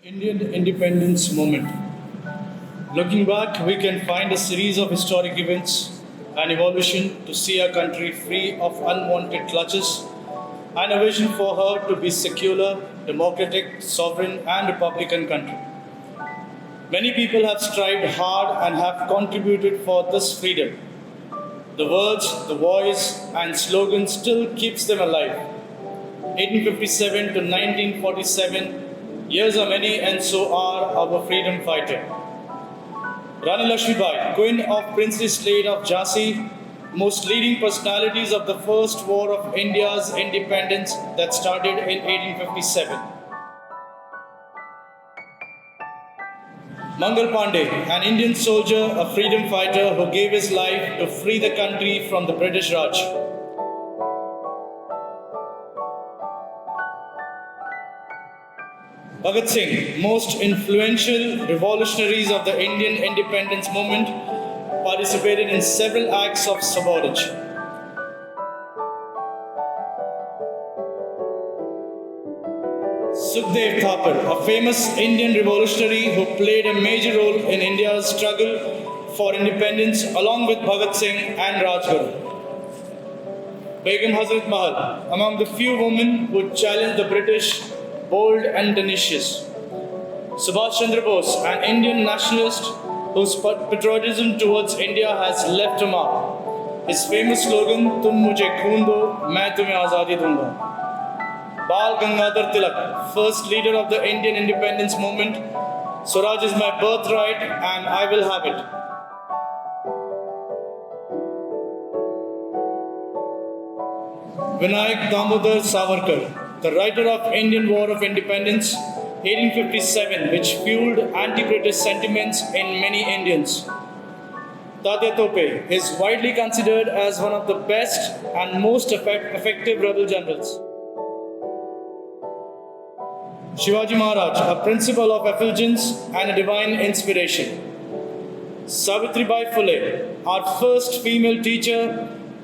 Indian independence movement. Looking back, we can find a series of historic events and evolution to see our country free of unwanted clutches and a vision for her to be secular, democratic, sovereign, and republican country. Many people have strived hard and have contributed for this freedom. The words, the voice, and slogan still keeps them alive. 1857 to 1947, years are many and so are our freedom fighter. Rani Lakshmibai, Queen of princely state of Jhansi, most leading personalities of the first war of India's independence that started in 1857. Mangal Pandey, an Indian soldier, a freedom fighter who gave his life to free the country from the British Raj. Bhagat Singh, most influential revolutionaries of the Indian independence movement, participated in several acts of sabotage. Sukhdev Thapar, a famous Indian revolutionary who played a major role in India's struggle for independence along with Bhagat Singh and Rajguru. Begum Hazrat Mahal, among the few women who challenged the British, bold and tenacious. Subhash Chandra Bose, an Indian nationalist whose patriotism towards India has left a mark. His famous slogan, "Tum mujhe khoon do, main tumhe azadi dunga." Bal Gangadhar Tilak, first leader of the Indian independence movement, "Swaraj is my birthright and I will have it." Vinayak Damodar Savarkar, the writer of Indian War of Independence, 1857, which fueled anti-British sentiments in many Indians. Tatya Tope is widely considered as one of the best and most effective rebel generals. Shivaji Maharaj, a principle of effulgence and a divine inspiration. Savitribai Phule, our first female teacher,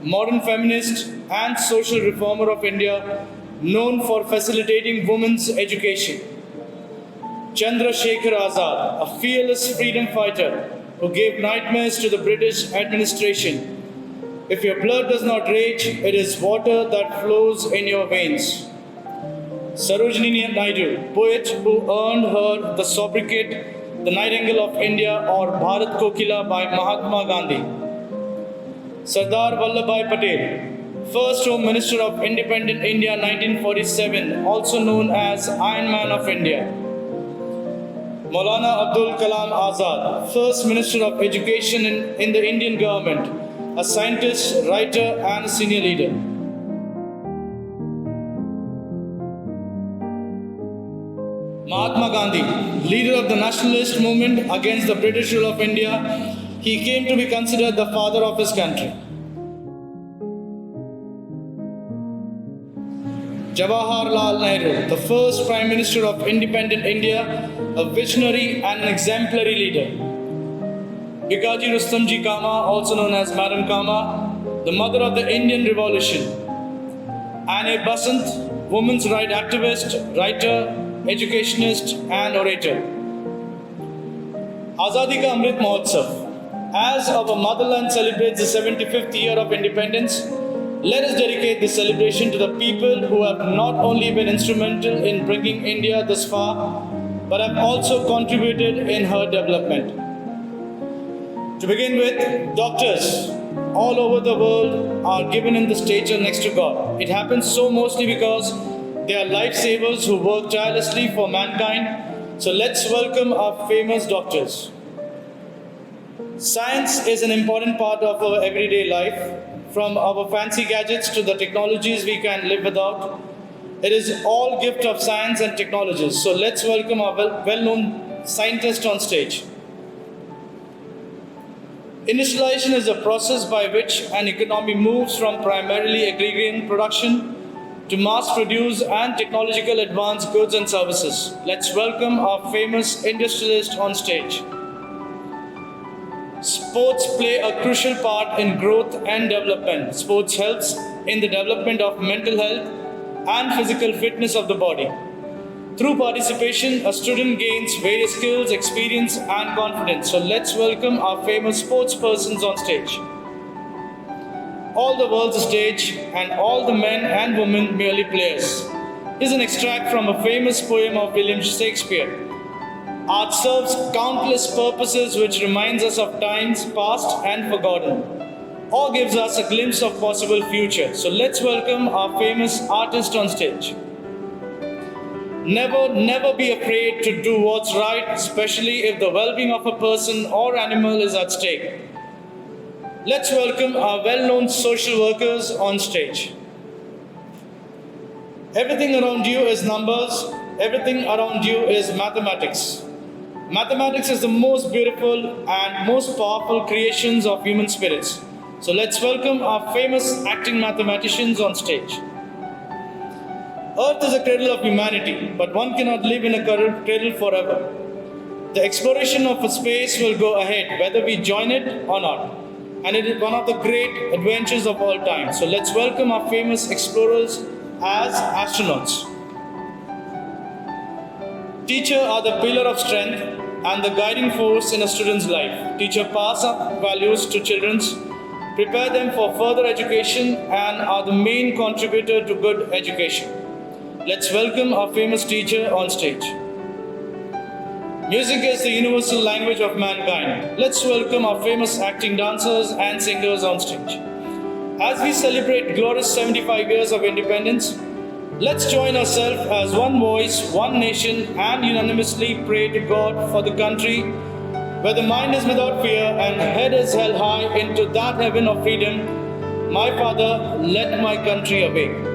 modern feminist and social reformer of India, known for facilitating women's education. Chandrasekhar Azad, a fearless freedom fighter who gave nightmares to the British administration. If your blood does not rage, it is water that flows in your veins. Sarojini Naidu, poet who earned her the sobriquet the Nightingale of India or Bharat Kokila by Mahatma Gandhi. Sardar Vallabhbhai Patel, first Home Minister of Independent India 1947, also known as Iron Man of India. Maulana Abdul Kalam Azad, first Minister of Education in the Indian government, a scientist, writer, and a senior leader. Mahatma Gandhi, leader of the nationalist movement against the British rule of India, he came to be considered the father of his country. Jawaharlal Nehru, the first Prime Minister of independent India, a visionary and an exemplary leader. Bikaji Rustamji Kama, also known as Madam Kama, the mother of the Indian Revolution. Anne Besant, women's rights activist, writer, educationist, and orator. Azadi Ka Amrit Mahotsav. As our motherland celebrates the 75th year of independence, let us dedicate this celebration to the people who have not only been instrumental in bringing India this far, but have also contributed in her development. To begin with, doctors all over the world are given in the stature next to God. It happens so mostly because they are lifesavers who work tirelessly for mankind. So let's welcome our famous doctors. Science is an important part of our everyday life. From our fancy gadgets to the technologies we can live without, it is all gift of science and technologies. So let's welcome our well-known scientist on stage. Industrialization is a process by which an economy moves from primarily agrarian production to mass-produced and technological advanced goods and services. Let's welcome our famous industrialist on stage. Sports play a crucial part in growth and development. Sports helps in the development of mental health and physical fitness of the body. Through participation, a student gains various skills, experience, and confidence. So let's welcome our famous sports persons on stage. All the world's a stage, and all the men and women merely players is an extract from a famous poem of William Shakespeare. Art serves countless purposes which reminds us of times past and forgotten, or gives us a glimpse of possible future. So let's welcome our famous artist on stage. Never be afraid to do what's right, especially if the well-being of a person or animal is at stake. Let's welcome our well-known social workers on stage. Everything around you is numbers. Everything around you is mathematics. Mathematics is the most beautiful and most powerful creations of human spirits. So let's welcome our famous acting mathematicians on stage. Earth is a cradle of humanity, but one cannot live in a cradle forever. The exploration of a space will go ahead, whether we join it or not. And it is one of the great adventures of all time. So let's welcome our famous explorers as astronauts. Teachers are the pillar of strength and the guiding force in a student's life. Teachers pass up values to children, prepare them for further education, and are the main contributor to good education. Let's welcome our famous teacher on stage. Music is the universal language of mankind. Let's welcome our famous acting dancers and singers on stage. As we celebrate glorious 75 years of independence, let's join ourselves as one voice, one nation, and unanimously pray to God for the country where the mind is without fear and head is held high into that heaven of freedom. My Father, let my country obey.